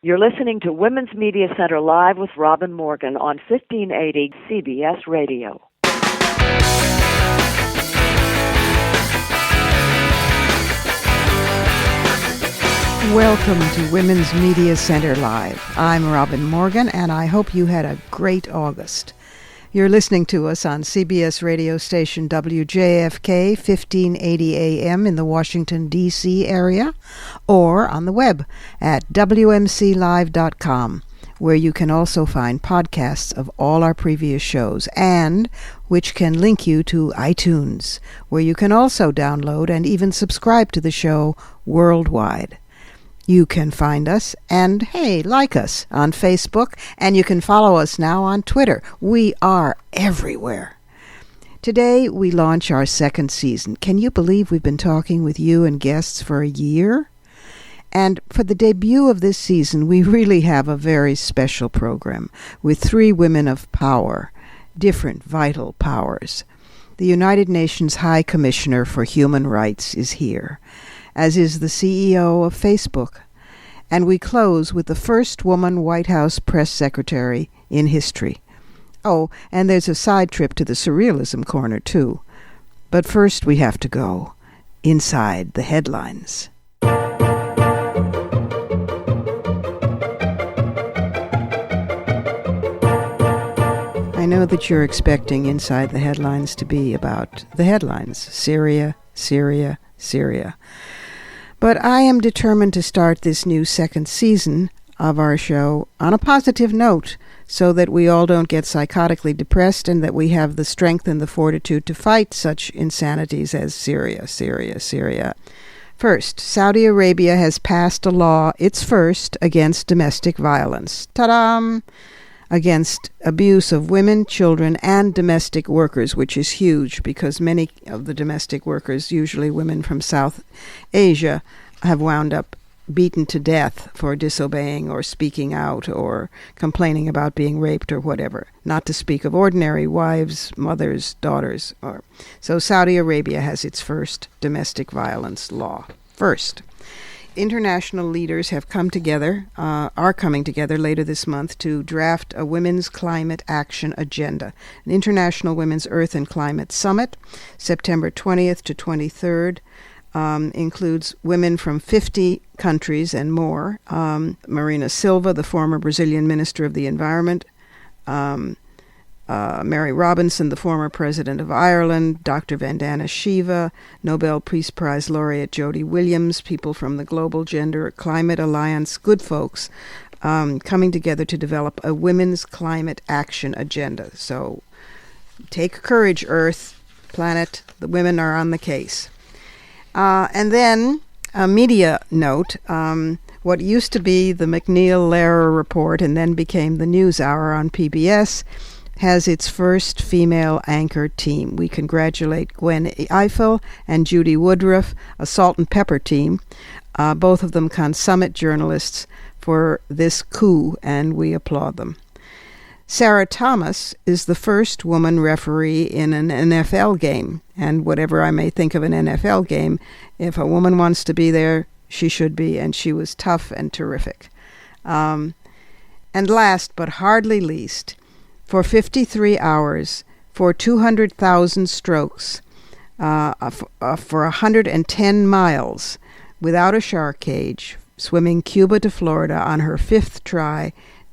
You're listening to Women's Media Center Live with Robin Morgan on 1580 CBS Radio. Welcome to Women's Media Center Live. I'm Robin Morgan, and I hope you had a great August. You're listening to us on CBS radio station WJFK 1580 AM in the Washington, D.C. area, or on the web at WMClive.com, where you can also find podcasts of all our previous shows, and which can link you to iTunes, where you can also download and even subscribe to the show worldwide. You can find us and, hey, like us on Facebook, and you can follow us now on Twitter. We are everywhere. Today, we launch our second season. Can you believe we've been talking with you and guests for a year? And for the debut of this season, we really have a very special program with three women of power, different vital powers. The United Nations High Commissioner for Human Rights is here, as is the CEO of Facebook. And we close with the first woman White House press secretary in history. Oh, and there's a side trip to the Surrealism Corner, too. But first we have to go inside the headlines. I know that you're expecting Inside the Headlines to be about the headlines. Syria, Syria, Syria. But I am determined to start this new second season of our show on a positive note so that we all don't get psychotically depressed and that we have the strength and the fortitude to fight such insanities as Syria, Syria, Syria. First, Saudi Arabia has passed a law, its first, against domestic violence. Ta-da! Against abuse of women, children, and domestic workers, which is huge because many of the domestic workers, usually women from South Asia, have wound up beaten to death for disobeying or speaking out or complaining about being raped or whatever, not to speak of ordinary wives, mothers, daughters. So Saudi Arabia has its first domestic violence law. First. International leaders have come together, are coming together later this month to draft a Women's Climate Action Agenda, an International Women's Earth and Climate Summit, September 20th to 23rd, includes women from 50 countries and more. Marina Silva, the former Brazilian Minister of the Environment, Mary Robinson, the former President of Ireland, Dr. Vandana Shiva, Nobel Peace Prize laureate Jody Williams, people from the Global Gender Climate Alliance, good folks, coming together to develop a women's climate action agenda. So take courage, Earth, planet, the women are on the case. And then a media note, what used to be the McNeil-Lehrer Report and then became the NewsHour on PBS has its first female anchor team. We congratulate Gwen Ifill and Judy Woodruff, a salt and pepper team, both of them consummate journalists, for this coup, and we applaud them. Sarah Thomas is the first woman referee in an NFL game, and whatever I may think of an NFL game, if a woman wants to be there, she should be, and she was tough and terrific. And last but hardly least, for 53 hours, for 200,000 strokes, for 110 miles, without a shark cage, swimming Cuba to Florida on her fifth try,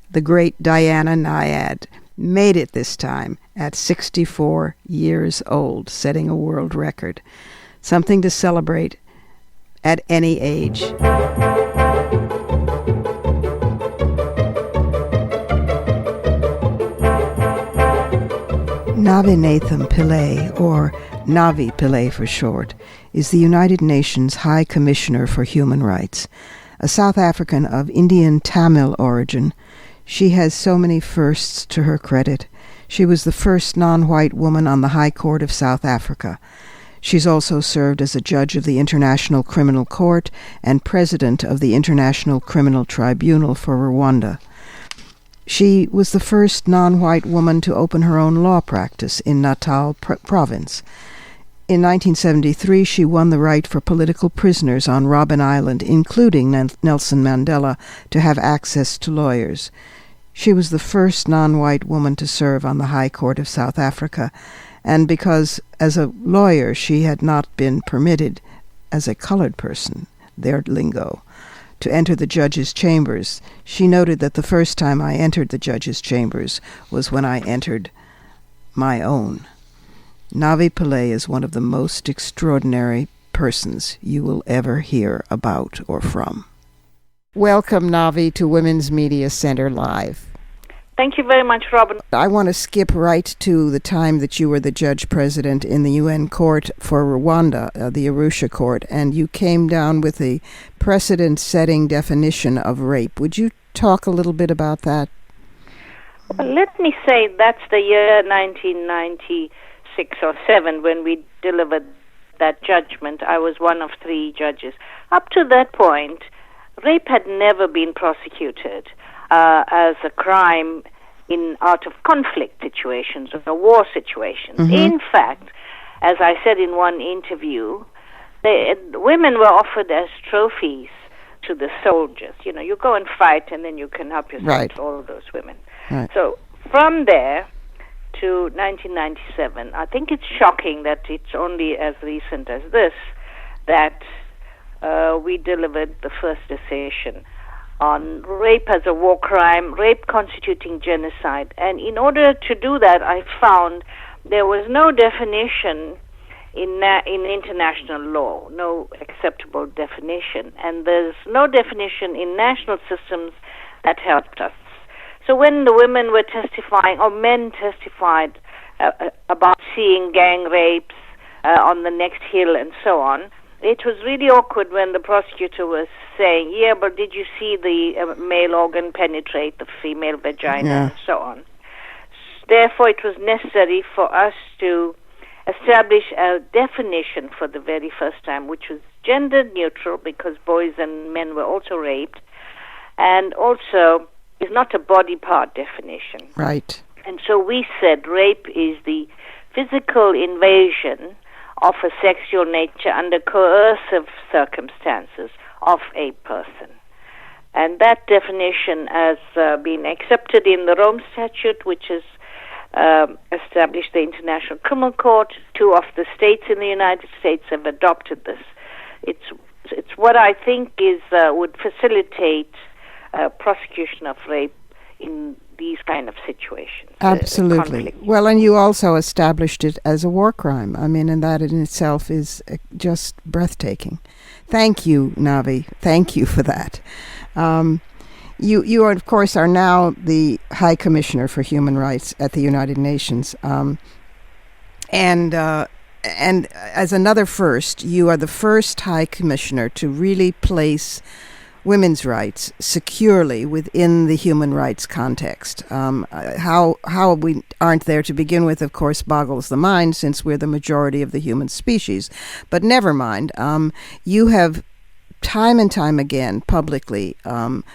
the great Diana Nyad made it this time at 64 years old, setting a world record. Something to celebrate at any age. Navi Pillay, or Navi Pillay for short, is the United Nations High Commissioner for Human Rights. A South African of Indian Tamil origin, she has so many firsts to her credit. She was the first non-white woman on the High Court of South Africa. She's also served as a judge of the International Criminal Court and president of the International Criminal Tribunal for Rwanda. She was the first non-white woman to open her own law practice in Natal province. In 1973, she won the right for political prisoners on Robben Island, including Nelson Mandela, to have access to lawyers. She was the first non-white woman to serve on the High Court of South Africa, and because as a lawyer she had not been permitted, as a colored person, their lingo, to enter the judge's chambers, she noted that the first time I entered the judge's chambers was when I entered my own. Navi Pillay is one of the most extraordinary persons you will ever hear about or from. Welcome, Navi, to Women's Media Center Live. Thank you very much, Robin. I want to skip right to the time that you were the judge president in the UN court for Rwanda, the Arusha court, and you came down with a precedent-setting definition of rape. Would you talk a little bit about that? Well, let me say that's the year 1996 or 7 when we delivered that judgment. I was one of 3 judges. Up to that point, rape had never been prosecuted as a crime out of conflict situations or war situations. Mm-hmm. In fact, as I said in one interview, women were offered as trophies to the soldiers. You know, you go and fight and then you can help yourself, right. All of those women. Right. So from there to 1997, I think it's shocking that it's only as recent as this that we delivered the first decision on rape as a war crime, rape constituting genocide. And in order to do that, I found there was no definition in international law, no acceptable definition. And there's no definition in national systems that helped us. So when the women were testifying, or men testified about seeing gang rapes on the next hill and so on, it was really awkward when the prosecutor was saying, yeah, but did you see the male organ penetrate the female vagina and so on. Therefore, it was necessary for us to establish a definition for the very first time, which was gender neutral because boys and men were also raped, and also is not a body part definition. Right. And so we said rape is the physical invasion of a sexual nature under coercive circumstances of a person. And that definition has been accepted in the Rome Statute, which has established the International Criminal Court. 2 of the states in the United States have adopted this. It's what I think is would facilitate prosecution of rape in these kind of situations. Absolutely. Well, and you also established it as a war crime. I mean, and that in itself is just breathtaking. Thank you, Navi. Thank you for that. You of course, are now the High Commissioner for Human Rights at the United Nations. And as another first, you are the first High Commissioner to really place women's rights securely within the human rights context. How we aren't there to begin with, of course, boggles the mind since we're the majority of the human species. But never mind. You have time and time again publicly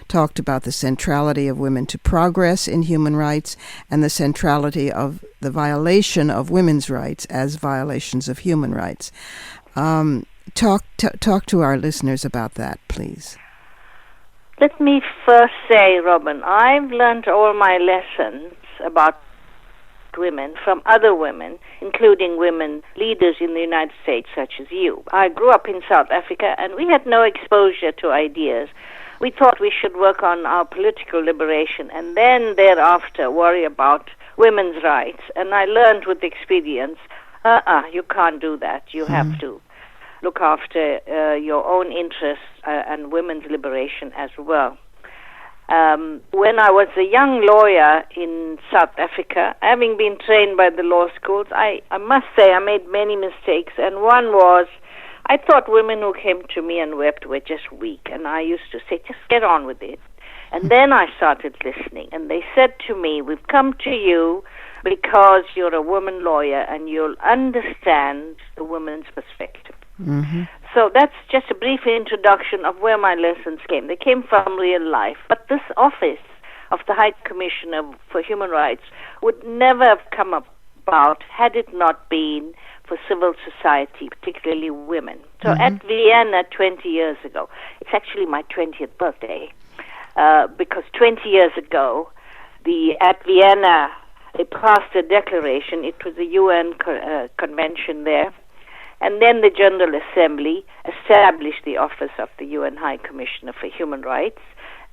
talked about the centrality of women to progress in human rights and the centrality of the violation of women's rights as violations of human rights. Talk to our listeners about that, please. Let me first say, Robin, I've learned all my lessons about women from other women, including women leaders in the United States, such as you. I grew up in South Africa, and we had no exposure to ideas. We thought we should work on our political liberation and then thereafter worry about women's rights. And I learned with experience, you can't do that. You have to look after your own interests and women's liberation as well. When I was a young lawyer in South Africa, having been trained by the law schools, I must say I made many mistakes, and one was I thought women who came to me and wept were just weak, and I used to say, just get on with it. And then I started listening, and they said to me, we've come to you because you're a woman lawyer and you'll understand the woman's perspective. Mm-hmm. So that's just a brief introduction of where my lessons came. They came from real life. But this office of the High Commissioner for Human Rights would never have come about had it not been for civil society, particularly women. So at Vienna 20 years ago, it's actually my 20th birthday, because 20 years ago, at Vienna, they passed a declaration. It was a UN convention there. And then the General Assembly established the office of the UN High Commissioner for Human Rights,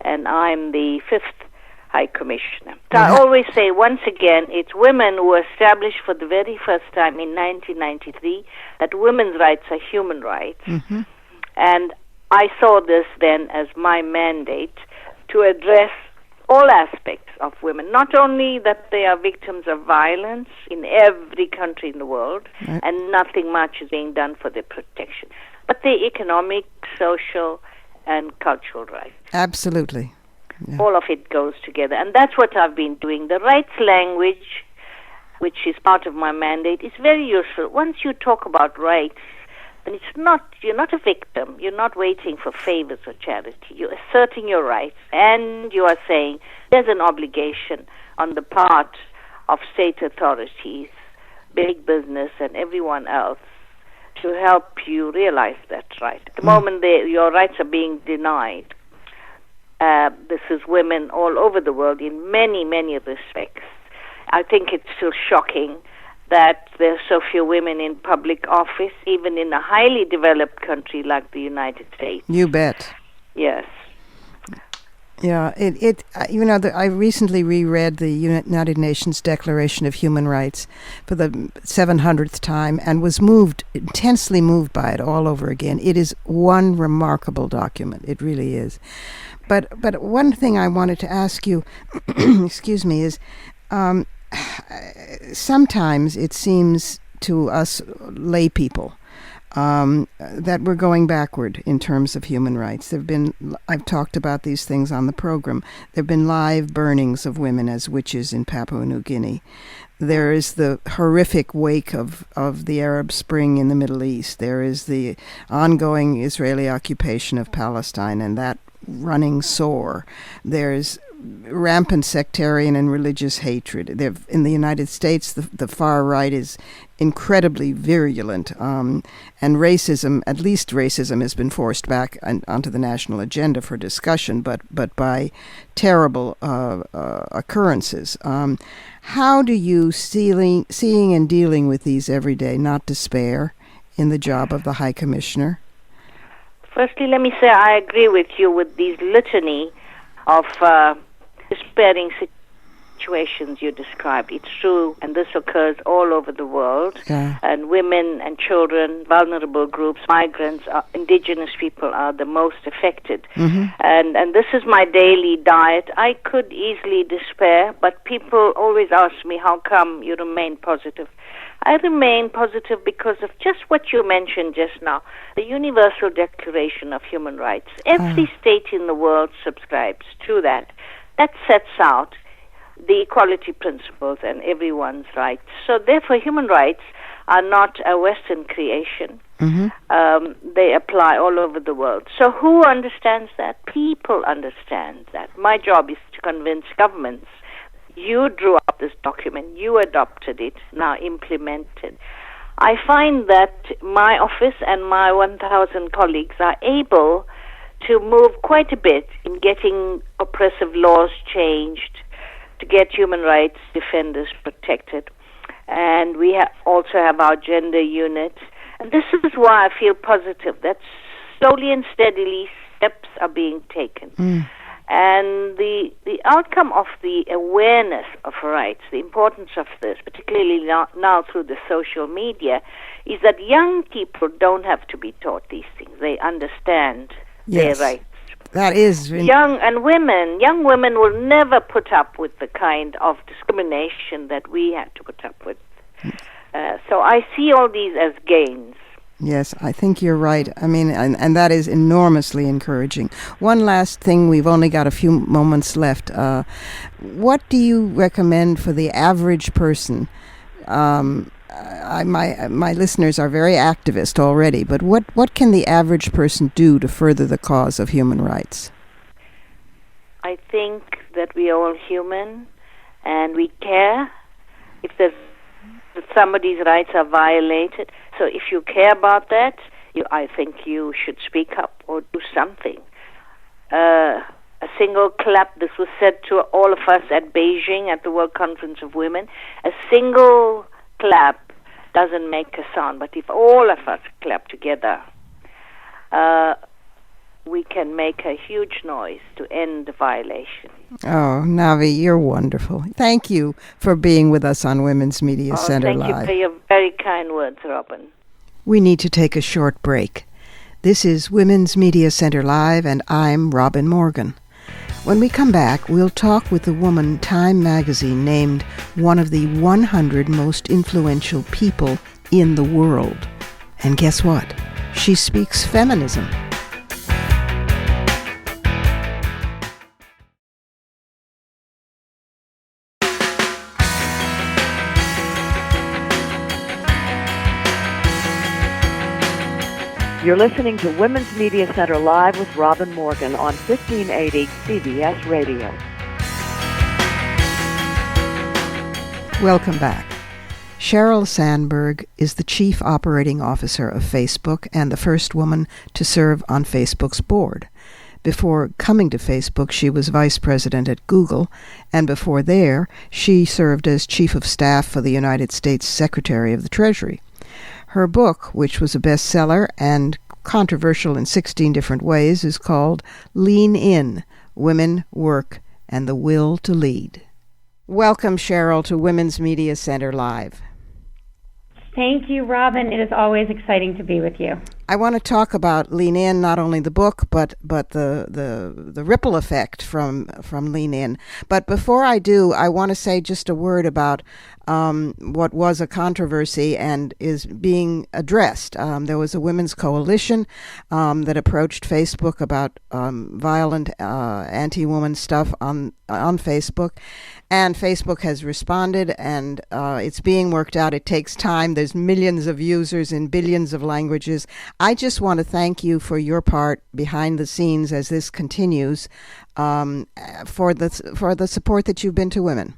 and I'm the 5th High Commissioner. So I always say, once again, it's women who established for the very first time in 1993 that women's rights are human rights. And I saw this then as my mandate to address all aspects of women, not only that they are victims of violence in every country in the world, and nothing much is being done for their protection, but their economic, social, and cultural rights. Absolutely. Yeah. All of it goes together, and that's what I've been doing. The rights language, which is part of my mandate, is very useful. Once you talk about rights, then you're not a victim. You're not waiting for favors or charity. You're asserting your rights, and you are saying there's an obligation on the part of state authorities, big business, and everyone else to help you realize that right. At the moment your rights are being denied. This is women all over the world in many, many respects. I think it's still shocking that there are so few women in public office, even in a highly developed country like the United States. You bet. Yes. Yeah, I recently reread the United Nations Declaration of Human Rights for the 700th time and was intensely moved by it all over again. It is one remarkable document. It really is. But one thing I wanted to ask you, excuse me, is sometimes it seems to us lay people that we're going backward in terms of human rights. I've talked about these things on the program. There have been live burnings of women as witches in Papua New Guinea. There is the horrific wake of the Arab Spring in the Middle East. There is the ongoing Israeli occupation of Palestine and that running sore. There's rampant sectarian and religious hatred. In the United States, the far right is incredibly virulent, and racism, at least racism, has been forced back onto the national agenda for discussion, but by terrible occurrences. How do you, seeing and dealing with these every day, not despair in the job of the High Commissioner? Firstly, let me say I agree with you with these litany of despairing situations you described. It's true, and this occurs all over the world. Yeah. And women and children, vulnerable groups, migrants, indigenous people are the most affected. And this is my daily diet. I could easily despair, but people always ask me, how come you remain positive? I remain positive because of just what you mentioned just now, the Universal Declaration of Human Rights. Every state in the world subscribes to that. That sets out the equality principles and everyone's rights. So therefore, human rights are not a Western creation. They apply all over the world. So who understands that? People understand that. My job is to convince governments. You drew up this document, you adopted it, now implement it. I find that my office and my 1,000 colleagues are able to move quite a bit in getting oppressive laws changed, to get human rights defenders protected. And we also have our gender unit. And this is why I feel positive that slowly and steadily steps are being taken. And the outcome of the awareness of rights, the importance of this, particularly now through the social media, is that young people don't have to be taught these things. They understand their rights. That is young women will never put up with the kind of discrimination that we had to put up with. So I see all these as gains. Yes, I think you're right. I mean, and that is enormously encouraging. One last thing, we've only got a few moments left. What do you recommend for the average person? My listeners are very activist already, but what can the average person do to further the cause of human rights? I think that we are all human and we care. If there's that somebody's rights are violated. So if you care about that, I think you should speak up or do something. A single clap, this was said to all of us at Beijing at the World Conference of Women, a single clap doesn't make a sound, but if all of us clap together, we can make a huge noise to end the violation. Oh, Navi, you're wonderful. Thank you for being with us on Women's Media Center Live. Thank you for your very kind words, Robin. We need to take a short break. This is Women's Media Center Live, and I'm Robin Morgan. When we come back, we'll talk with the woman Time magazine named one of the 100 most influential people in the world. And guess what? She speaks feminism. You're listening to Women's Media Center Live with Robin Morgan on 1580 CBS Radio. Welcome back. Sheryl Sandberg is the Chief Operating Officer of Facebook and the first woman to serve on Facebook's board. Before coming to Facebook, she was Vice President at Google, and before there, she served as Chief of Staff for the United States Secretary of the Treasury. Her book, which was a bestseller and controversial in 16 different ways, is called Lean In, Women, Work, and the Will to Lead. Welcome, Sheryl, to Women's Media Center Live. Thank you, Robin. It is always exciting to be with you. I want to talk about Lean In, not only the book, but the ripple effect from Lean In. But before I do, I want to say just a word about what was a controversy and is being addressed. There was a women's coalition that approached Facebook about violent anti-woman stuff on Facebook. And Facebook has responded, and it's being worked out. It takes time. There's millions of users in billions of languages. I just want to thank you for your part behind the scenes as this continues, for the support that you've been to women.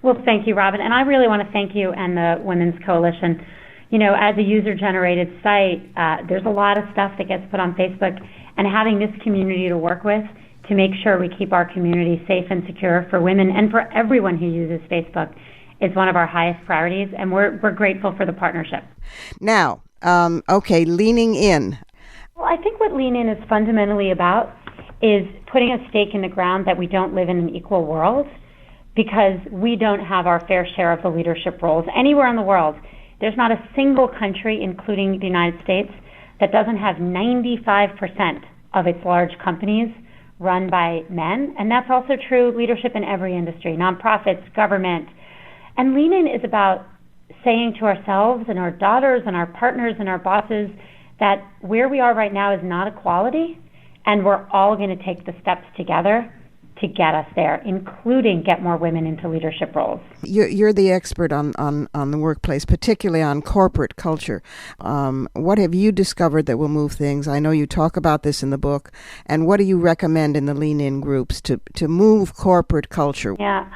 Well, thank you, Robin. And I really want to thank you and the Women's Coalition. You know, as a user-generated site, there's a lot of stuff that gets put on Facebook, and having this community to work with to make sure we keep our community safe and secure for women and for everyone who uses Facebook is one of our highest priorities, and we're grateful for the partnership. Now, leaning in. Well, I think what Lean In is fundamentally about is putting a stake in the ground that we don't live in an equal world, because we don't have our fair share of the leadership roles anywhere in the world. There's not a single country, including the United States, that doesn't have 95% of its large companies run by men, and that's also true leadership in every industry, nonprofits, government. And Lean In is about saying to ourselves and our daughters and our partners and our bosses that where we are right now is not equality, and we're all going to take the steps together to get us there, including get more women into leadership roles. You're the expert on the workplace, particularly on corporate culture. What have you discovered that will move things? I know you talk about this in the book. And what do you recommend in the Lean In groups to move corporate culture? Yeah,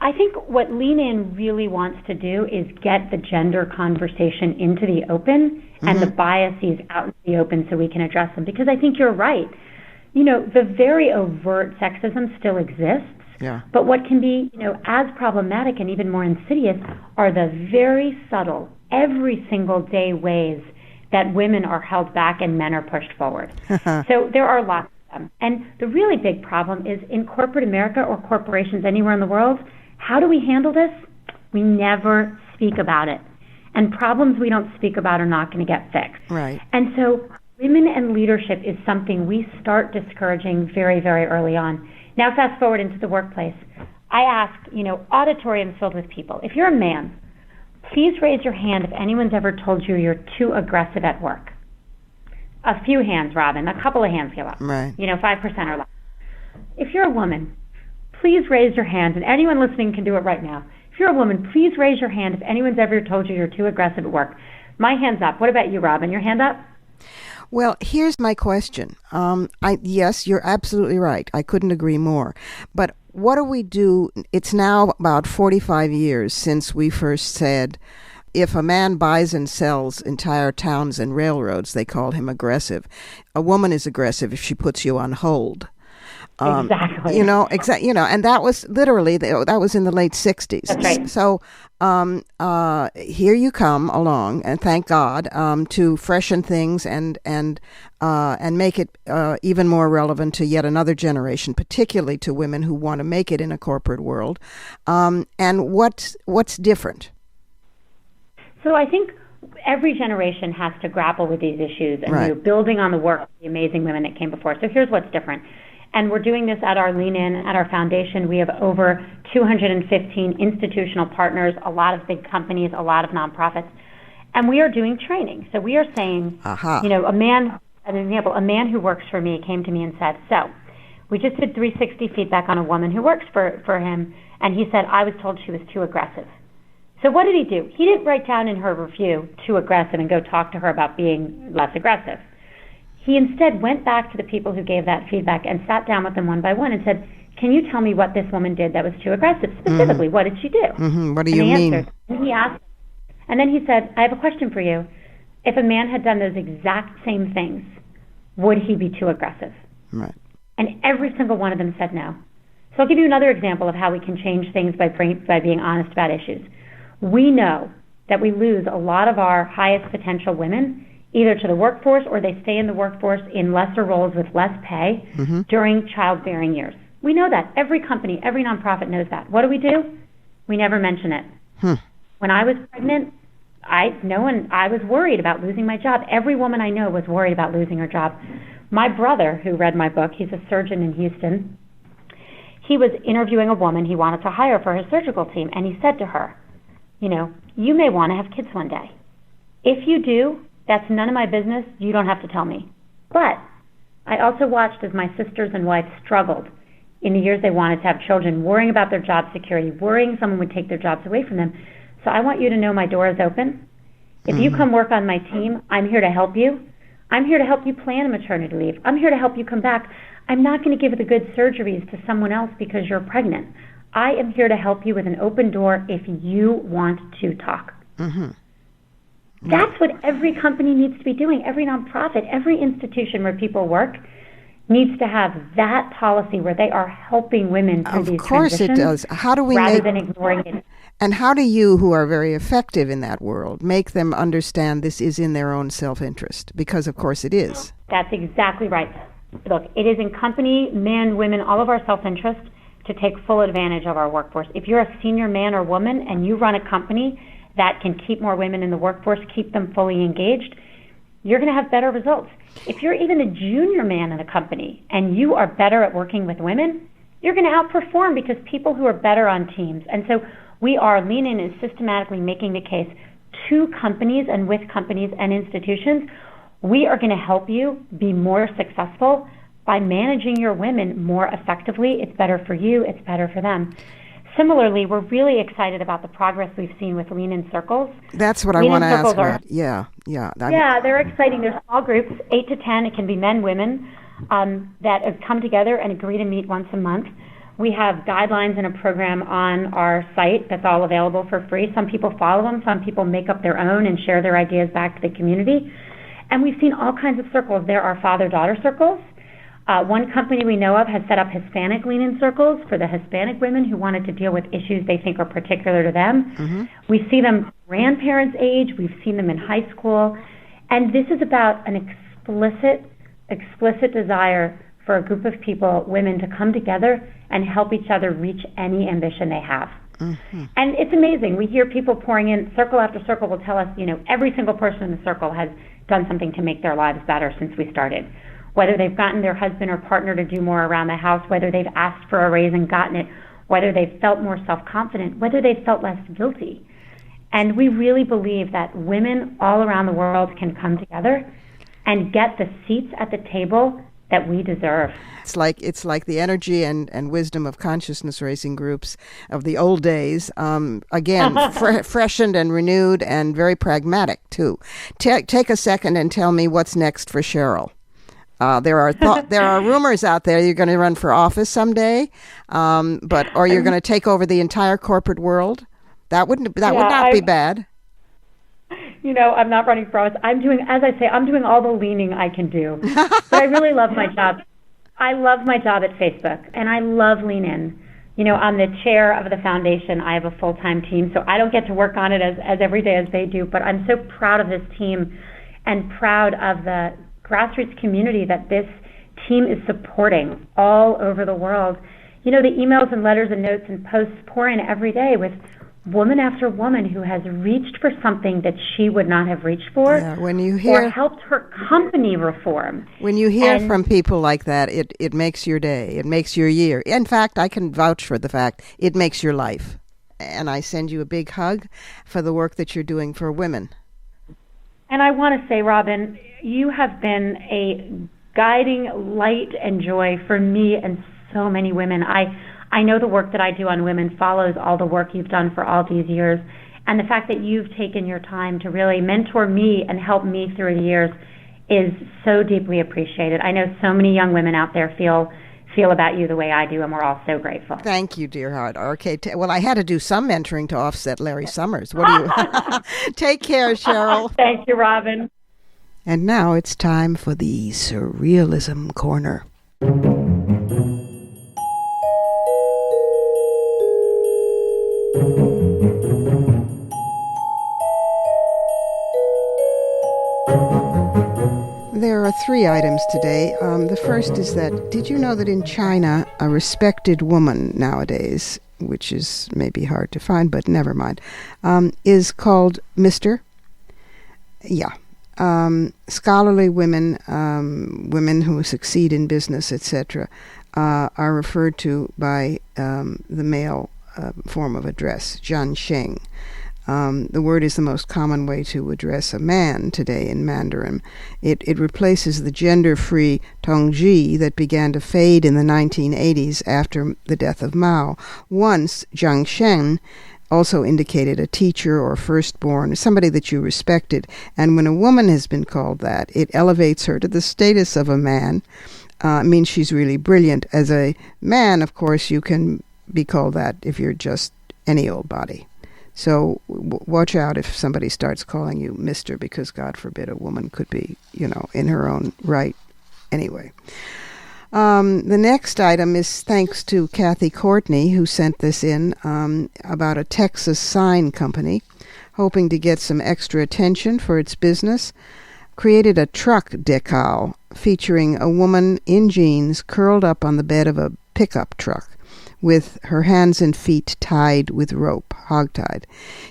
I think what Lean In really wants to do is get the gender conversation into the open and the biases out into the open so we can address them. Because I think you're right. You know, the very overt sexism still exists, but what can be, as problematic and even more insidious are the very subtle, every single day ways that women are held back and men are pushed forward. So there are lots of them. And the really big problem is in corporate America or corporations anywhere in the world, how do we handle this? We never speak about it. And problems we don't speak about are not going to get fixed. Right. And so women and leadership is something we start discouraging very, very early on. Now, fast forward into the workplace. I ask, auditoriums filled with people. If you're a man, please raise your hand if anyone's ever told you you're too aggressive at work. A few hands, Robin. A couple of hands go up. Right. 5% or less. If you're a woman, please raise your hand, and anyone listening can do it right now. If you're a woman, please raise your hand if anyone's ever told you you're too aggressive at work. My hand's up. What about you, Robin? Your hand up? Well, here's my question. Yes, you're absolutely right. I couldn't agree more. But what do we do? It's now about 45 years since we first said, if a man buys and sells entire towns and railroads, they call him aggressive. A woman is aggressive if she puts you on hold. Exactly. And that was literally, that was in the late 60s. That's right. So here you come along, and thank God, to freshen things and make it even more relevant to yet another generation, particularly to women who want to make it in a corporate world. And what's different? So I think every generation has to grapple with these issues, and Right. you're building on the work of the amazing women that came before. So here's what's different. And we're doing this at our Lean In, at our foundation. We have over 215 institutional partners, a lot of big companies, a lot of nonprofits. And we are doing training. So we are saying, a man, an example, a man who works for me came to me and said, so we just did 360 feedback on a woman who works for him, and he said, I was told she was too aggressive. So what did he do? He didn't write down in her review, too aggressive, and go talk to her about being less aggressive. He instead went back to the people who gave that feedback and sat down with them one by one and said, can you tell me what this woman did that was too aggressive? Specifically, what did she do? What do you mean? Answered, and he asked, and then he said, I have a question for you. If a man had done those exact same things, would he be too aggressive? Right. And every single one of them said no. So I'll give you another example of how we can change things by being honest about issues. We know that we lose a lot of our highest potential women either to the workforce or they stay in the workforce in lesser roles with less pay during childbearing years. We know that. Every company, every nonprofit knows that. What do? We never mention it. When I was pregnant, I was worried about losing my job. Every woman I know was worried about losing her job. My brother, who read my book, he's a surgeon in Houston, he was interviewing a woman he wanted to hire for his surgical team, and he said to her, you may want to have kids one day. If you do, that's none of my business. You don't have to tell me. But I also watched as my sisters and wives struggled in the years they wanted to have children, worrying about their job security, worrying someone would take their jobs away from them. So I want you to know my door is open. If you come work on my team, I'm here to help you. I'm here to help you plan a maternity leave. I'm here to help you come back. I'm not going to give the good surgeries to someone else because you're pregnant. I am here to help you with an open door if you want to talk. That's what every company needs to be doing. Every nonprofit, every institution where people work needs to have that policy where they are helping women through these transitions. Of course it does. How do we rather than ignoring it? And how do you, who are very effective in that world, make them understand this is in their own self-interest? Because, of course, it is. That's exactly right. Look, it is in company, men, women, all of our self-interest to take full advantage of our workforce. If you're a senior man or woman and you run a company that can keep more women in the workforce, keep them fully engaged, you're going to have better results. If you're even a junior man in a company and you are better at working with women, you're going to outperform because people who are better on teams. And so we are, Lean In is systematically making the case to companies and with companies and institutions, we are going to help you be more successful by managing your women more effectively. It's better for you, it's better for them. Similarly, we're really excited about the progress we've seen with Lean In Circles. That's what I want to ask about. Yeah. They're exciting. They're small groups, 8 to 10. It can be men, women, that have come together and agree to meet once a month. We have guidelines and a program on our site that's all available for free. Some people follow them. Some people make up their own and share their ideas back to the community. And we've seen all kinds of circles. There are father-daughter circles. One company we know of has set up Hispanic Lean In Circles for the Hispanic women who wanted to deal with issues they think are particular to them. We see them grandparents' age. We've seen them in high school. And this is about an explicit desire for a group of people, women, to come together and help each other reach any ambition they have. And it's amazing. We hear people pouring in. Circle after circle will tell us, every single person in the circle has done something to make their lives better since we started. Whether they've gotten their husband or partner to do more around the house, whether they've asked for a raise and gotten it, whether they've felt more self-confident, whether they've felt less guilty. And we really believe that women all around the world can come together and get the seats at the table that we deserve. It's like the energy and wisdom of consciousness raising groups of the old days. Again, freshened and renewed and very pragmatic too. Take a second and tell me what's next for Sheryl. There are rumors out there you're going to run for office someday, or you're going to take over the entire corporate world. That would not be bad. I'm not running for office. I'm doing all the leaning I can do. But I really love my job. I love my job at Facebook, and I love Lean In. I'm the chair of the foundation. I have a full-time team, so I don't get to work on it as every day as they do, but I'm so proud of this team and proud of the grassroots community that this team is supporting all over the world. The emails and letters and notes and posts pour in every day with woman after woman who has reached for something that she would not have reached for, or helped her company reform. When you hear from people like that, it makes your day. It makes your year. In fact, I can vouch for the fact it makes your life. And I send you a big hug for the work that you're doing for women. And I want to say, Robin, you have been a guiding light and joy for me and so many women. I know the work that I do on women follows all the work you've done for all these years. And the fact that you've taken your time to really mentor me and help me through the years is so deeply appreciated. I know so many young women out there feel about you the way I do, and we're all so grateful. Thank you, dear heart. Okay, well, I had to do some mentoring to offset Larry Summers. What do you... Take care, Sheryl. Thank you, Robin. And now it's time for the Surrealism Corner. There are 3 items today. The first is that, did you know that in China, a respected woman nowadays, which is maybe hard to find, but never mind, is called Mr.? Yeah. Scholarly women, women who succeed in business, etc., are referred to by the male form of address, Zhan Sheng. The word is the most common way to address a man today in Mandarin. It replaces the gender-free Tongji that began to fade in the 1980s after the death of Mao. Once, Zhang Shen also indicated a teacher or firstborn, somebody that you respected. And when a woman has been called that, it elevates her to the status of a man. Means she's really brilliant. As a man, of course, you can be called that if you're just any old body. So watch out if somebody starts calling you Mr., because God forbid a woman could be, in her own right anyway. The next item is thanks to Kathy Courtney, who sent this in about a Texas sign company hoping to get some extra attention for its business, created a truck decal featuring a woman in jeans curled up on the bed of a pickup truck, with her hands and feet tied with rope, hogtied.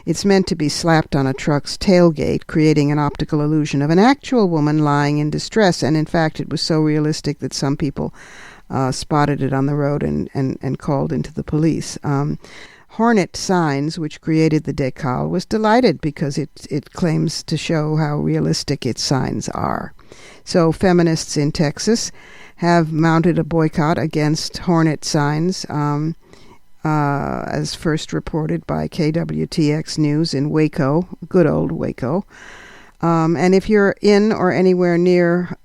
It's meant to be slapped on a truck's tailgate, creating an optical illusion of an actual woman lying in distress. And in fact, it was so realistic that some people spotted it on the road and called into the police. Hornet Signs, which created the decal, was delighted because it claims to show how realistic its signs are. So feminists in Texas have mounted a boycott against Hornet Signs, as first reported by KWTX News in Waco, good old Waco. And if you're in or anywhere near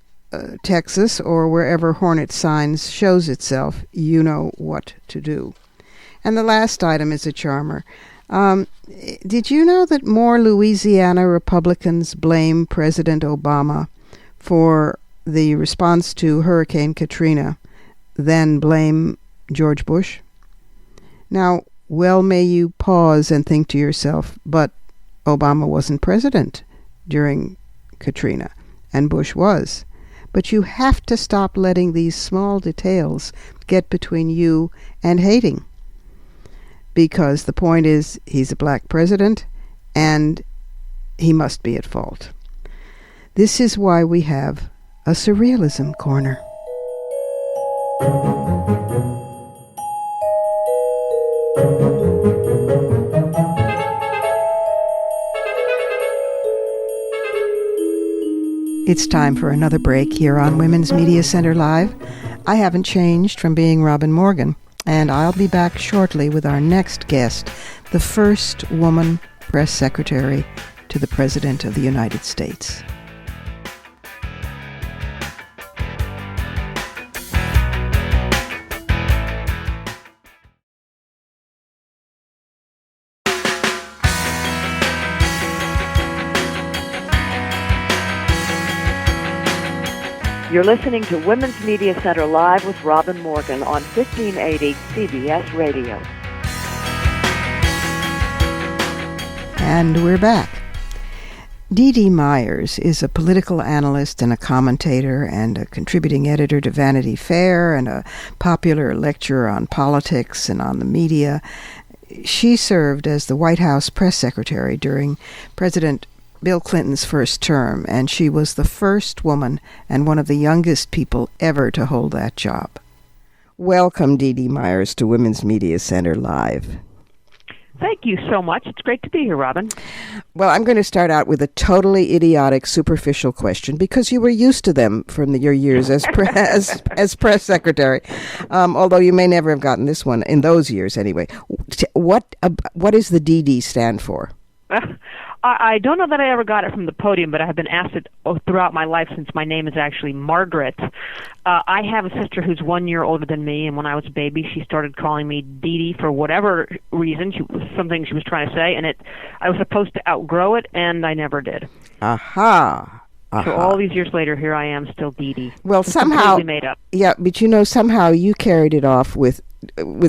Texas or wherever Hornet Signs shows itself, you know what to do. And the last item is a charmer. Did you know that more Louisiana Republicans blame President Obama for the response to Hurricane Katrina than blame George Bush? Now, well, may you pause and think to yourself, but Obama wasn't president during Katrina, and Bush was. But you have to stop letting these small details get between you and hating. Because the point is, he's a black president, and he must be at fault. This is why we have a Surrealism Corner. It's time for another break here on Women's Media Center Live. I haven't changed from being Robin Morgan, and I'll be back shortly with our next guest, the first woman press secretary to the President of the United States. You're listening to Women's Media Center Live with Robin Morgan on 1580 CBS Radio. And we're back. Dee Dee Myers is a political analyst and a commentator and a contributing editor to Vanity Fair and a popular lecturer on politics and on the media. She served as the White House press secretary during President Bill Clinton's first term, and she was the first woman and one of the youngest people ever to hold that job. Welcome, Dee Dee Myers, to Women's Media Center Live. Thank you so much. It's great to be here, Robin. Well, I'm going to start out with a totally idiotic, superficial question, because you were used to them from your years as as press secretary, although you may never have gotten this one in those years anyway. What does the DD stand for? I don't know that I ever got it from the podium, but I have been asked it throughout my life since my name is actually Margaret. I have a sister who's 1 year older than me, and when I was a baby, she started calling me Dee Dee for whatever reason. Something she was trying to say, and I was supposed to outgrow it, and I never did. Aha. So all these years later, here I am, still Dee Dee. Well, it's somehow, completely made up. Yeah, but somehow you carried it off with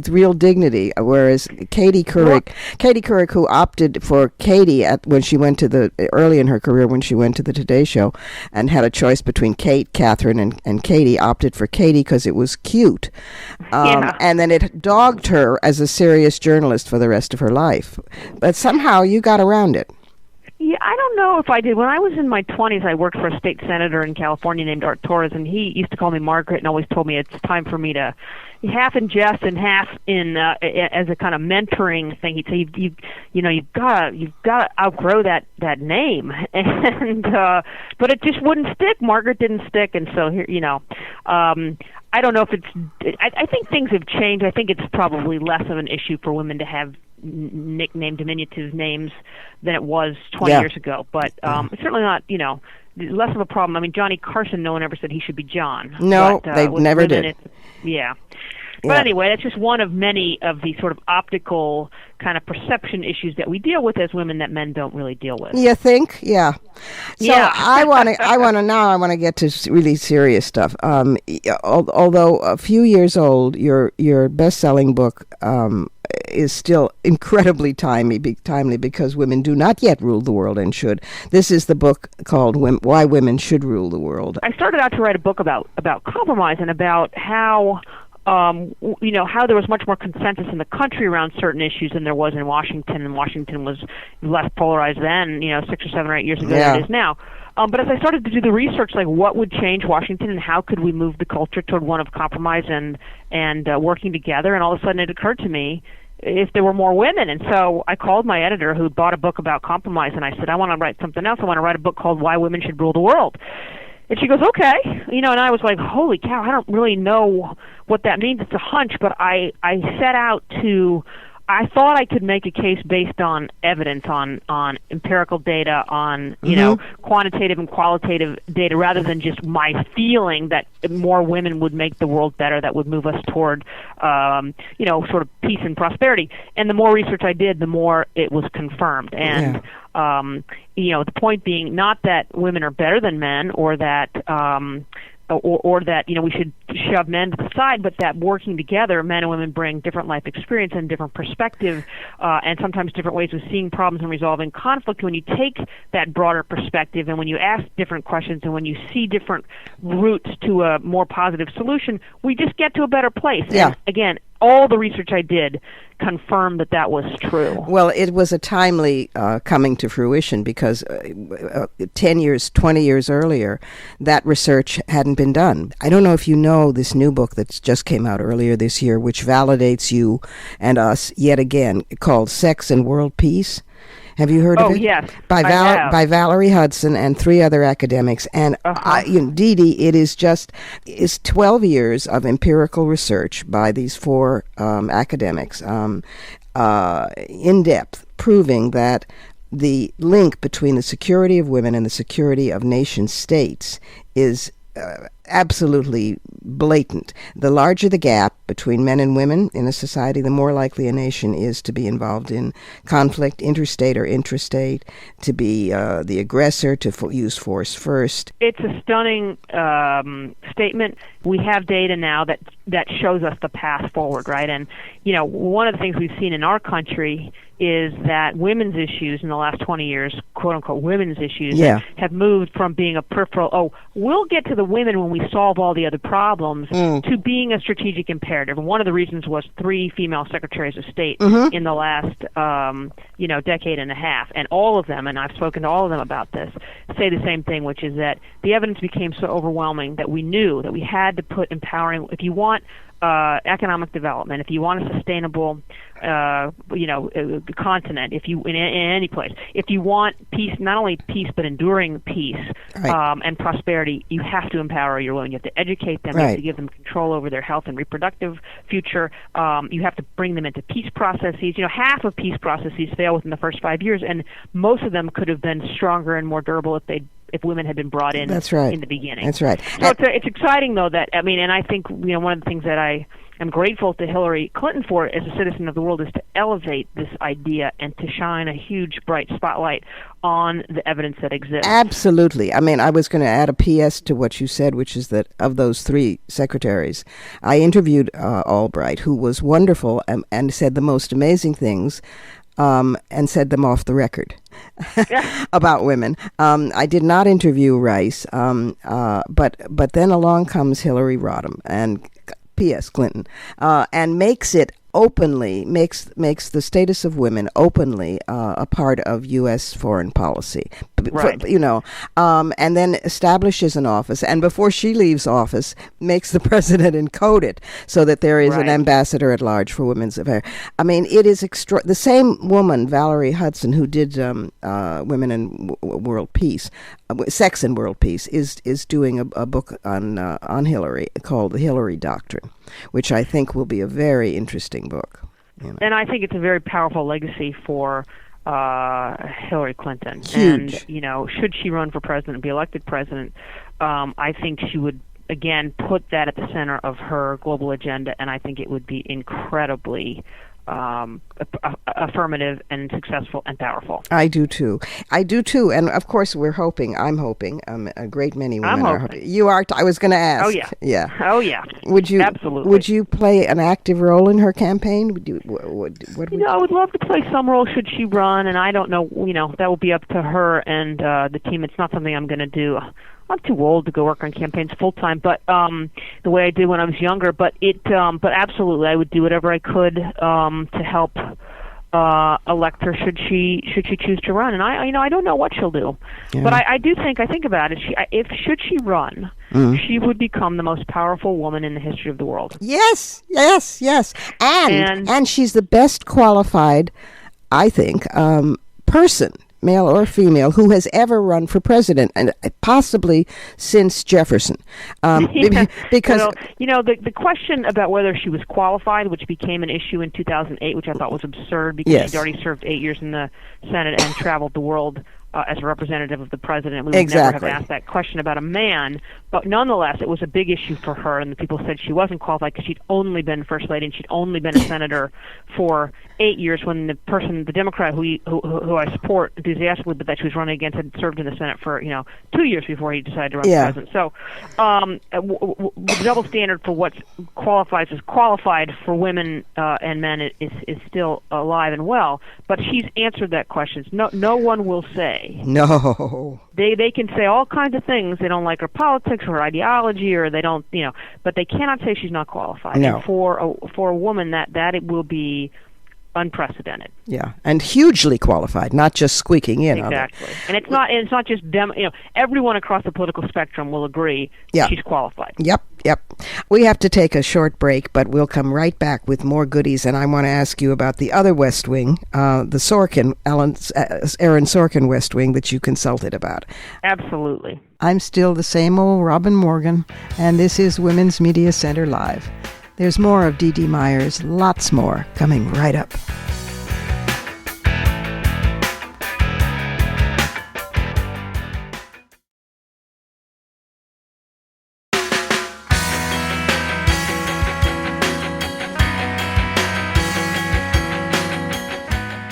real dignity, whereas Katie Couric, who opted for Katie when she went to early in her career when she went to the Today Show and had a choice between Catherine and Katie, opted for Katie because it was cute. And then it dogged her as a serious journalist for the rest of her life. But somehow you got around it. Yeah, I don't know if I did. When I was in my 20s, I worked for a state senator in California named Art Torres, and he used to call me Margaret and always told me it's time for me to half in jest and half in as a kind of mentoring thing. He'd say, you've got to outgrow that name, and but it just wouldn't stick. Margaret didn't stick, and so here, I don't know if it's. I think things have changed. I think it's probably less of an issue for women to have nickname diminutive names than it was 20 years ago. But it's certainly not, less of a problem. I mean, Johnny Carson, no one ever said he should be John. No, they never did. But anyway, that's just one of many of the sort of optical kind of perception issues that we deal with as women that men don't really deal with. You think? Yeah. So I want to get to really serious stuff. Although a few years old, your best-selling book is still incredibly timely because women do not yet rule the world and should. This is the book called Why Women Should Rule the World. I started out to write a book about compromise and about how how there was much more consensus in the country around certain issues than there was in Washington, and Washington was less polarized then, 6 or 7 or 8 years ago than it is now. But as I started to do the research, like what would change Washington and how could we move the culture toward one of compromise and working together, and all of a sudden it occurred to me if there were more women. And so I called my editor who bought a book about compromise, and I said, I want to write something else. I want to write a book called Why Women Should Rule the World. And she goes, okay. And I was like, holy cow, I don't really know what that means. It's a hunch, but I set out to, I thought I could make a case based on evidence, on empirical data, on, quantitative and qualitative data, rather than just my feeling that more women would make the world better, that would move us toward, sort of peace and prosperity. And the more research I did, the more it was confirmed. And, the point being not that women are better than men or that or that we should shove men to the side, but that working together, men and women bring different life experience and different perspective, and sometimes different ways of seeing problems and resolving conflict. When you take that broader perspective and when you ask different questions and when you see different routes to a more positive solution, we just get to a better place. Yeah. And again, all the research I did confirmed that was true. Well, it was a timely coming to fruition because 10 years, 20 years earlier, that research hadn't been done. I don't know if you know this new book that just came out earlier this year, which validates you and us yet again, called Sex and World Peace. Have you heard of it? Oh, yes. By I have. By Valerie Hudson and 3 other academics. And Dee Dee, it's 12 years of empirical research by these 4 academics, in depth, proving that the link between the security of women and the security of nation states is absolutely blatant. The larger the gap between men and women in a society, the more likely a nation is to be involved in conflict, interstate or intrastate, to be the aggressor, to use force first. It's a stunning statement. We have data now that shows us the path forward, right? And, one of the things we've seen in our country is that women's issues in the last 20 years, quote-unquote women's issues, have moved from being a peripheral, we'll get to the women when we solve all the other problems, to being a strategic imperative. And one of the reasons was 3 female secretaries of state in the last, decade and a half. And all of them, and I've spoken to all of them about this, say the same thing, which is that the evidence became so overwhelming that we knew that we had to put empowering, if you want economic development, if you want a sustainable, continent, if you in any place, if you want peace, not only peace but enduring peace, and prosperity, you have to empower your women. You have to educate them. You have to give them control over their health and reproductive future. You have to bring them into peace processes. Half of peace processes fail within the first 5 years, and most of them could have been stronger and more durable if women had been brought in in the beginning. That's right. So it's exciting, though, that, and I think, one of the things that I am grateful to Hillary Clinton for as a citizen of the world is to elevate this idea and to shine a huge, bright spotlight on the evidence that exists. Absolutely. I was going to add a P.S. to what you said, which is that of those 3 secretaries, I interviewed Albright, who was wonderful and said the most amazing things, and said them off the record about women. I did not interview Rice, but then along comes Hillary Rodham and P.S. Clinton, and makes it openly, makes the status of women openly a part of U.S. foreign policy. Right. And then establishes an office, and before she leaves office, makes the president encode it so that there is an ambassador at large for women's affairs. It is the same woman, Valerie Hudson, who did Women in World Peace, Sex and World Peace, is doing a book on Hillary called The Hillary Doctrine, which I think will be a very interesting book. And I think it's a very powerful legacy for Hillary Clinton. Huge. And, should she run for president and be elected president, I think she would, again, put that at the center of her global agenda, and I think it would be incredibly affirmative and successful and powerful. I do too. And of course, I'm hoping, a great many women are hoping. You are, I was going to ask. Oh, yeah. Yeah. Oh, yeah. Absolutely. Would you play an active role in her campaign? I would love to play some role should she run, and I don't know, that will be up to her and the team. It's not something I'm going to do. I'm too old to go work on campaigns full time, but the way I did when I was younger. But absolutely, I would do whatever I could to help elect her should she choose to run. And I don't know what she'll do, but I think about it. Should she run, she would become the most powerful woman in the history of the world. Yes, and she's the best qualified, I think, person, male or female, who has ever run for president, and possibly since Jefferson. Because the question about whether she was qualified, which became an issue in 2008, which I thought was absurd because she'd already served 8 years in the Senate and traveled the world as a representative of the president. We would never have asked that question about a man, but nonetheless, it was a big issue for her, and the people said she wasn't qualified because she'd only been First Lady and she'd only been a senator for 8 years when the Democrat who I support enthusiastically, but that she was running against, had served in the Senate for 2 years before he decided to run for president. So the double standard for what qualifies as qualified for women and men is still alive and well, but she's answered that question. No one will say. No. They can say all kinds of things. They don't like her politics or her ideology, or they don't, but they cannot say she's not qualified. No. And for a woman, that it will be unprecedented. Yeah, and hugely qualified, not just squeaking in. Exactly, and it's not just them. Everyone across the political spectrum will agree she's qualified. Yep. We have to take a short break, but we'll come right back with more goodies. And I want to ask you about the other West Wing, the Sorkin, Aaron Sorkin West Wing that you consulted about. Absolutely. I'm still the same old Robin Morgan, and this is Women's Media Center Live. There's more of Dee Dee Myers, lots more, coming right up.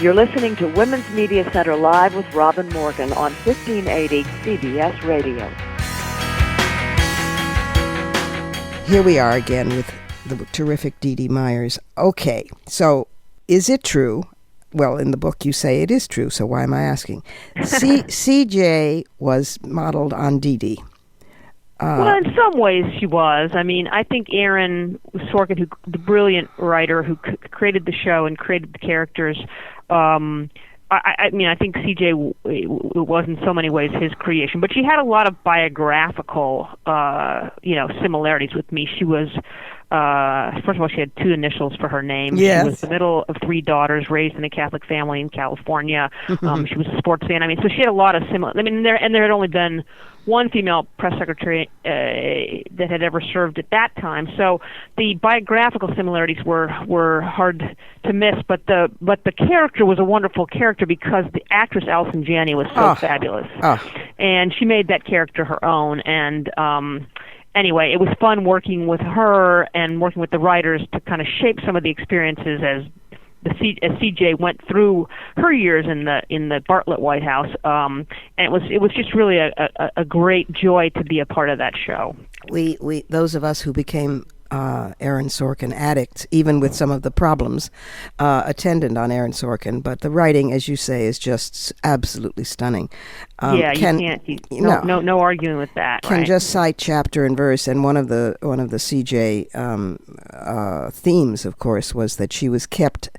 You're listening to Women's Media Center Live with Robin Morgan on 1580 CBS Radio. Here we are again with the terrific Dee Dee Myers. Okay, so is it true? Well, in the book you say it is true, so why am I asking? CJ was modeled on Dee Dee. Well, in some ways she was. I mean, I think Aaron Sorkin, the brilliant writer who created the show and created the characters, I mean, I think CJ was in so many ways his creation, but she had a lot of biographical, similarities with me. She was, first of all, she had 2 initials for her name. Yes. She was the middle of 3 daughters raised in a Catholic family in California. She was a sports fan. I mean, so she had a lot of similar. I mean, there had only been one female press secretary that had ever served at that time. So the biographical similarities were hard to miss, but the character was a wonderful character because the actress Allison Janney was so fabulous. And she made that character her own. And anyway, it was fun working with her and working with the writers to kind of shape some of the experiences as CJ went through her years in the Bartlett White House, and it was just really a great joy to be a part of that show. We those of us who became Aaron Sorkin addicts, even with some of the problems attendant on Aaron Sorkin, but the writing, as you say, is just absolutely stunning. You can't. No arguing with that. Can just cite chapter and verse, and one of the CJ themes, of course, was that she was kept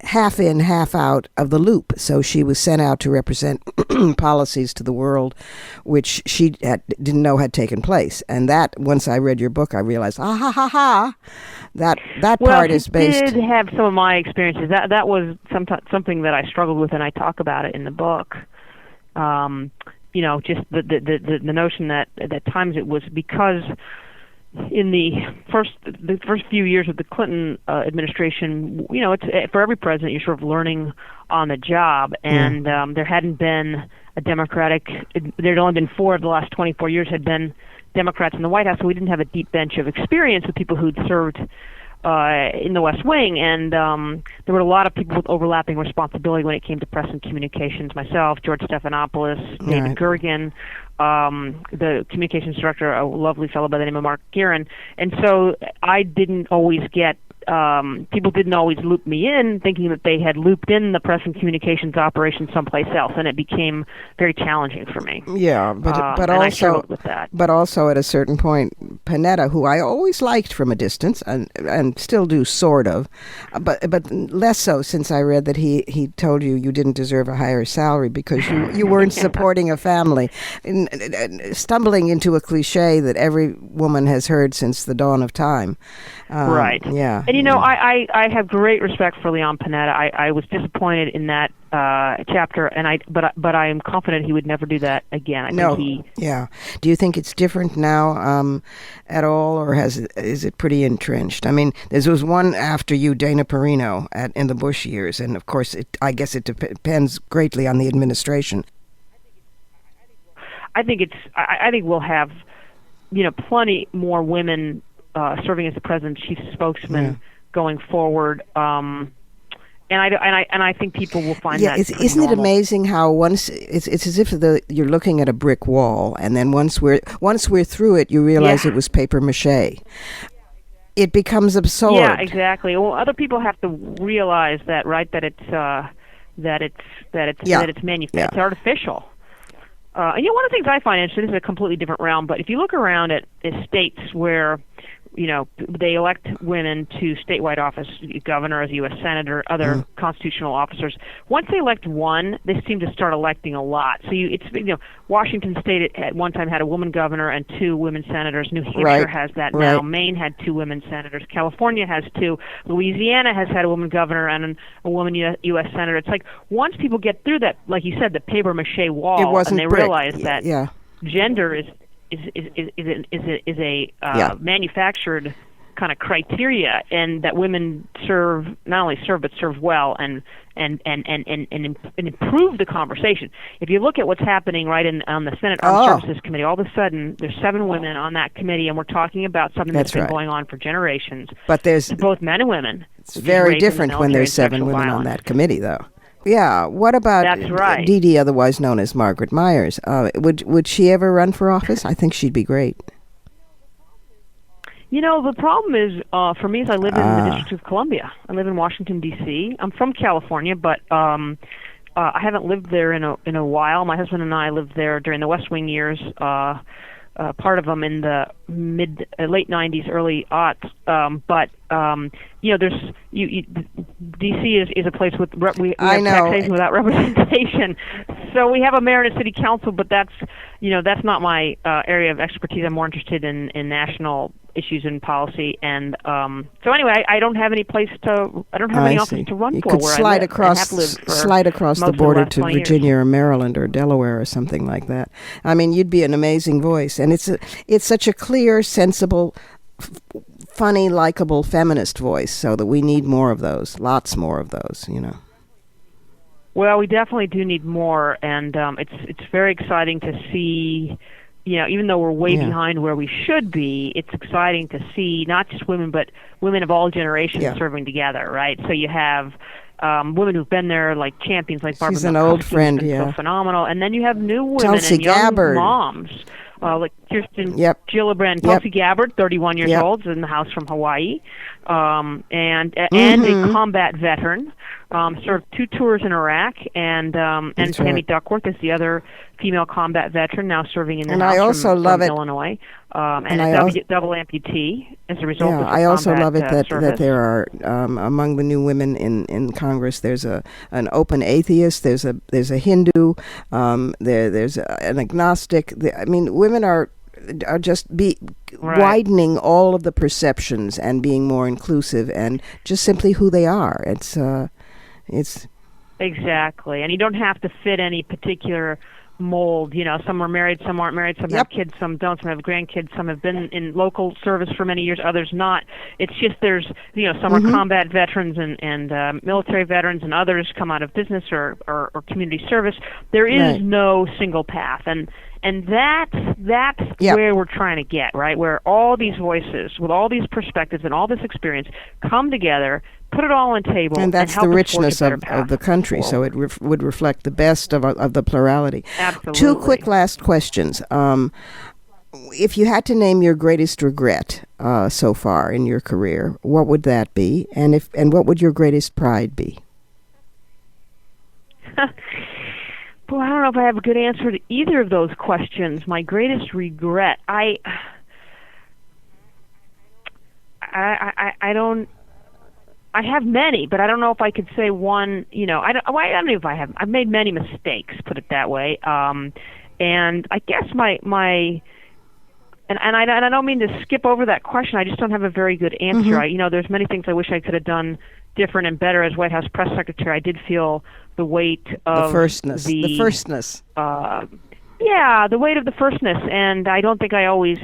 half in, half out of the loop. So she was sent out to represent policies to the world which she didn't know had taken place. And that, once I read your book, I realized, that part is based. Well, I did have some of my experiences. That was something that I struggled with, and I talk about it in the book. Just the notion that at times it was because in the first few years of the Clinton administration, it's for every president you're sort of learning on the job, and there hadn't been a Democratic. There had only been 4 of the last 24 years had been Democrats in the White House, so we didn't have a deep bench of experience with people who'd served in the West Wing, and there were a lot of people with overlapping responsibility when it came to press and communications. Myself, George Stephanopoulos, David Gergen, the communications director, a lovely fellow by the name of Mark Guerin, and so I didn't always get. People didn't always loop me in, thinking that they had looped in the press and communications operation someplace else, and it became very challenging for me. Yeah, but also I struggled with that. But also at a certain point, Panetta, who I always liked from a distance, and still do sort of, but less so since I read that he told you didn't deserve a higher salary because you weren't supporting a family, stumbling into a cliche that every woman has heard since the dawn of time. Right. Yeah. And I have great respect for Leon Panetta. I was disappointed in that chapter, but I am confident he would never do that again. Yeah. Do you think it's different now at all, or is it pretty entrenched? I mean, there was one after you, Dana Perino, in the Bush years, and of course, I guess it depends greatly on the administration. I think we'll have, plenty more women serving as the president's chief spokesman going forward, and I think people will find that. Isn't it amazing how once it's as if you're looking at a brick wall, and then once we're through it, you realize it was paper mache. It becomes absurd. Yeah, exactly. Well, other people have to realize that, right? That it's manufactured, it's artificial. And one of the things I find interesting, this is a completely different realm, but if you look around at states where they elect women to statewide office, governor, as U.S. senator, other constitutional officers. Once they elect one, they seem to start electing a lot. So Washington State at one time had a woman governor and 2 women senators. New Hampshire has that now. Maine had 2 women senators. California has 2. Louisiana has had a woman governor and a woman U.S. senator. It's like once people get through that, like you said, the paper mache wall, and they realize that gender is a manufactured kind of criteria, and that women not only serve but serve well and improve the conversation. If you look at what's happening on the Senate Armed Services Committee, all of a sudden there's 7 women on that committee, and we're talking about something that's been going on for generations. But there's both men and women. It's very different when there's 7 women on that committee, though. Yeah. What about Dee Dee, otherwise known as Margaret Myers? Would she ever run for office? I think she'd be great. The problem is, for me, is I live in the District of Columbia. I live in Washington, D.C. I'm from California, but I haven't lived there in a while. My husband and I lived there during the West Wing years, part of them in the late 90s, early aughts. But D.C. is a place with we have taxation without representation. So we have a mayor and a city council, but that's not my area of expertise. I'm more interested in national issues and policy, and so anyway, I don't have any place to. I don't have any office to run you for. Could where slide I live. slide across the border to Virginia or Maryland or Delaware or something like that. I mean, you'd be an amazing voice, and it's such a clear, sensible, funny, likable feminist voice. So that we need more of those, lots more of those. Well, we definitely do need more, and it's very exciting to see. Even though we're way behind where we should be, it's exciting to see not just women, but women of all generations serving together, right? So you have women who've been there, like champions, like Barbara. She's an old friend, so phenomenal. And then you have new women Kelsey and young Gabbard. moms, like Kirsten Gillibrand, Kelsey Gabbard, 31 years old, is in the House from Hawaii, and a combat veteran. Served 2 tours in Iraq, and Tammy Duckworth is the other female combat veteran now serving in the House from Illinois, and a double amputee as a result of the I also love it that there are among the new women in Congress. There's an open atheist. There's a Hindu. There's an agnostic. Women are just widening all of the perceptions and being more inclusive and just simply who they are. It's exactly, and you don't have to fit any particular mold. Some are married, some aren't married, some have kids, some don't, some have grandkids, some have been in local service for many years, others not. It's just there's some are combat veterans and military veterans, and others come out of business or community service. There is no single path, and that's where we're trying to get, right? Where all these voices with all these perspectives and all this experience come together, put it all on the table, and that's the richness of the country. Forward. So it would reflect the best of the plurality. Absolutely. 2 quick last questions. If you had to name your greatest regret so far in your career, what would that be? And what would your greatest pride be? Well, I don't know if I have a good answer to either of those questions. My greatest regret, I don't. I have many, but I don't know if I could say one. I don't know if I have. I've made many mistakes, put it that way. And I guess my and I don't mean to skip over that question. I just don't have a very good answer. There's many things I wish I could have done different and better as White House press secretary. I did feel the weight of the firstness. The weight of the firstness, and I don't think I always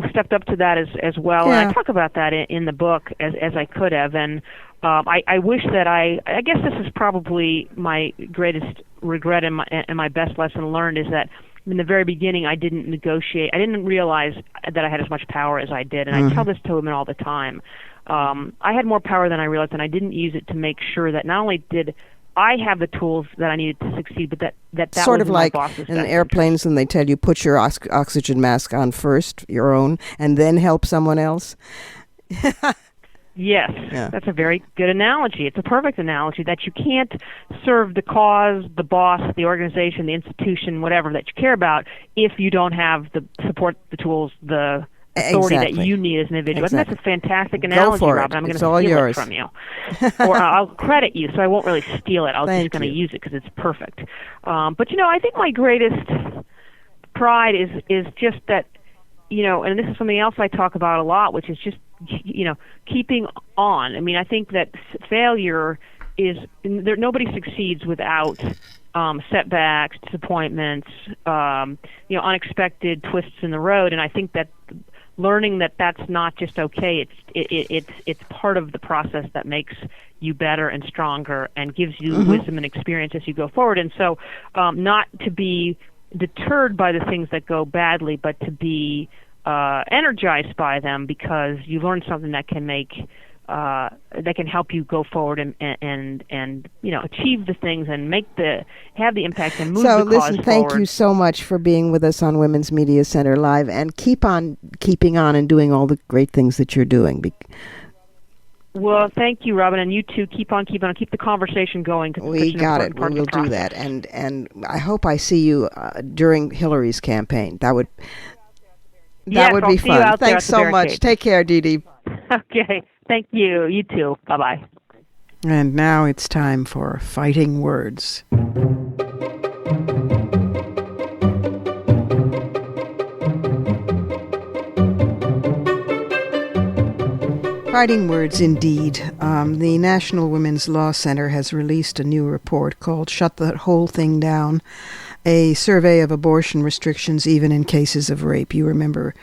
stepped up to that as well. And I talk about that in the book as I could have. And I wish that I guess this is probably my greatest regret and my best lesson learned is that in the very beginning I didn't negotiate. I didn't realize that I had as much power as I did. And I tell this to women all the time. I had more power than I realized, and I didn't use it to make sure that not only did I have the tools that I needed to succeed, but that sort was of like my boss's in airplanes, and they tell you put your oxygen mask on first, your own, and then help someone else. Yes, that's a very good analogy. It's a perfect analogy that you can't serve the cause, the boss, the organization, the institution, whatever that you care about if you don't have the support, the tools, the authority Exactly. that you need as an individual. Exactly. I think that's a fantastic analogy, for it. Robin. I'm going to It's all steal yours. it from you. Or I'll credit you, so I won't really steal it. I'm Thank just going to you. use it because it's perfect. But, I think my greatest pride is just that, and this is something else I talk about a lot, which is just, keeping on. I mean, I think that failure is, nobody succeeds without setbacks, disappointments, unexpected twists in the road, and I think that learning that that's not just okay. It's part of the process that makes you better and stronger and gives you wisdom and experience as you go forward. And so, not to be deterred by the things that go badly, but to be energized by them because you learn something that can make that can help you go forward and achieve the things and have the impact and move the cause forward. So listen, thank you so much for being with us on Women's Media Center Live, and keep on keeping on and doing all the great things that you're doing. Well, thank you, Robin, and you too. Keep on, keep the conversation going. We got it. We will do that, and I hope I see you during Hillary's campaign. That would be fun. Thanks so much. Take care, Dee Dee. Okay. Thank you. You too. Bye-bye. And now it's time for Fighting Words. Fighting Words, indeed. The National Women's Law Center has released a new report called Shut the Whole Thing Down, a survey of abortion restrictions even in cases of rape. You remember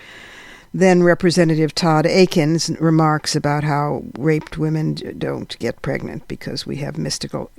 then Representative Todd Akin's remarks about how raped women don't get pregnant because we have mystical,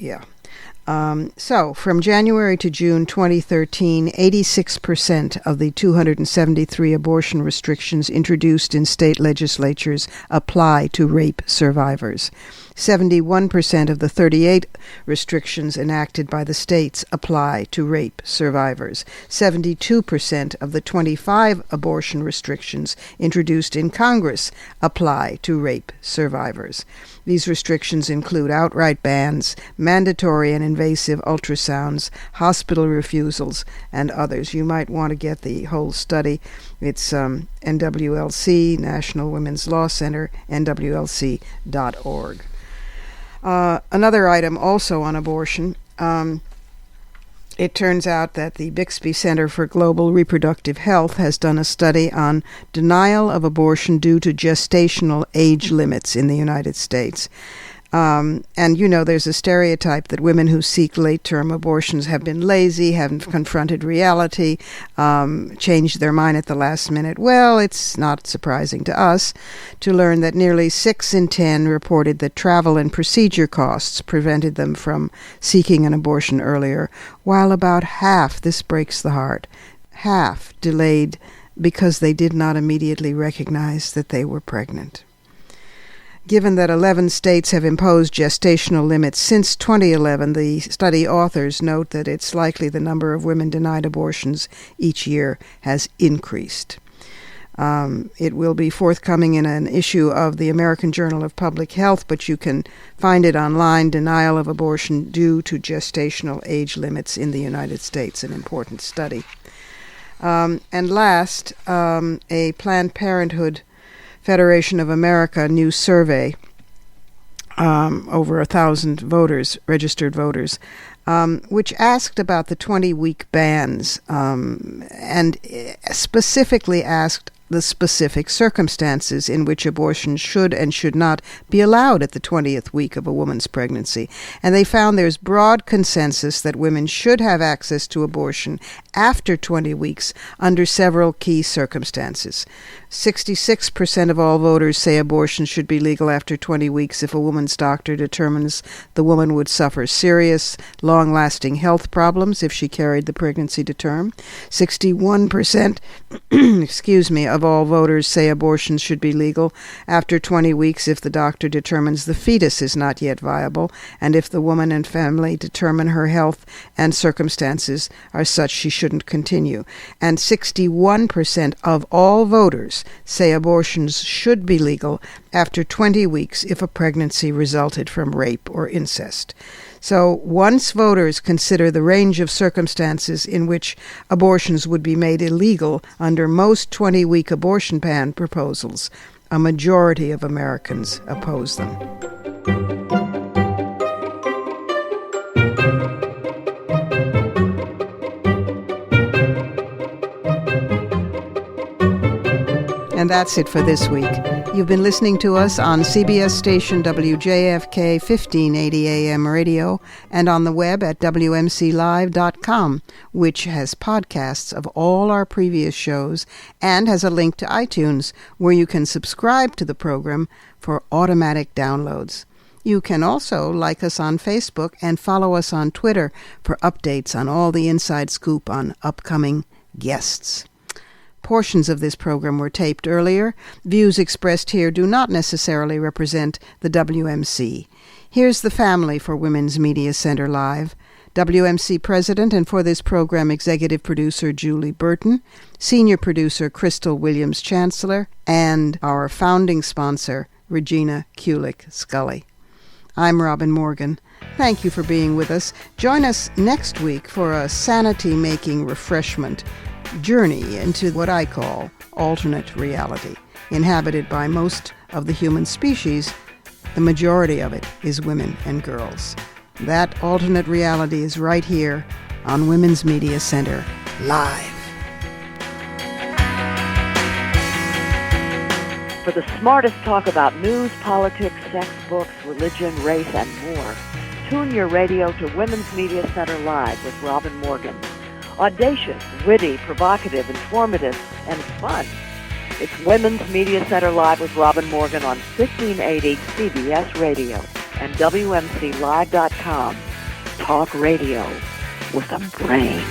So, from January to June 2013, 86% of the 273 abortion restrictions introduced in state legislatures apply to rape survivors. 71% of the 38 restrictions enacted by the states apply to rape survivors. 72% of the 25 abortion restrictions introduced in Congress apply to rape survivors. These restrictions include outright bans, mandatory and invasive ultrasounds, hospital refusals, and others. You might want to get the whole study. It's NWLC, National Women's Law Center, nwlc.org. Another item also on abortion. It turns out that the Bixby Center for Global Reproductive Health has done a study on denial of abortion due to gestational age limits in the United States. And, there's a stereotype that women who seek late-term abortions have been lazy, haven't confronted reality, changed their mind at the last minute. Well, it's not surprising to us to learn that nearly 6 in 10 reported that travel and procedure costs prevented them from seeking an abortion earlier, while about half, this breaks the heart, half delayed because they did not immediately recognize that they were pregnant. Given that 11 states have imposed gestational limits since 2011, the study authors note that it's likely the number of women denied abortions each year has increased. It will be forthcoming in an issue of the American Journal of Public Health, but you can find it online, Denial of Abortion Due to Gestational Age Limits in the United States, an important study. And last, a Planned Parenthood Federation of America new survey, over 1,000 voters, registered voters, which asked about the 20-week bans and specifically asked the specific circumstances in which abortion should and should not be allowed at the 20th week of a woman's pregnancy. And they found there's broad consensus that women should have access to abortion after 20 weeks under several key circumstances. 66% of all voters say abortion should be legal after 20 weeks if a woman's doctor determines the woman would suffer serious, long-lasting health problems if she carried the pregnancy to term. 61% of all voters say abortion should be legal after 20 weeks if the doctor determines the fetus is not yet viable and if the woman and family determine her health and circumstances are such she shouldn't continue. And 61% of all voters say abortions should be legal after 20 weeks if a pregnancy resulted from rape or incest. So once voters consider the range of circumstances in which abortions would be made illegal under most 20-week abortion ban proposals, a majority of Americans oppose them. And that's it for this week. You've been listening to us on CBS station WJFK 1580 AM radio and on the web at WMClive.com, which has podcasts of all our previous shows and has a link to iTunes where you can subscribe to the program for automatic downloads. You can also like us on Facebook and follow us on Twitter for updates on all the inside scoop on upcoming guests. Portions of this program were taped earlier. Views expressed here do not necessarily represent the WMC. Here's the family for Women's Media Center Live. WMC President and for this program Executive Producer Julie Burton, Senior Producer Crystal Williams-Chancellor, and our founding sponsor Regina Kulik-Scully. I'm Robin Morgan. Thank you for being with us. Join us next week for a sanity-making refreshment journey into what I call alternate reality. Inhabited by most of the human species, the majority of it is women and girls. That alternate reality is right here on Women's Media Center Live. For the smartest talk about news, politics, sex, books, religion, race, and more, tune your radio to Women's Media Center Live with Robin Morgan. Audacious, witty, provocative, informative, and fun. It's Women's Media Center Live with Robin Morgan on 1580 CBS Radio and WMClive.com. Talk radio with a brain.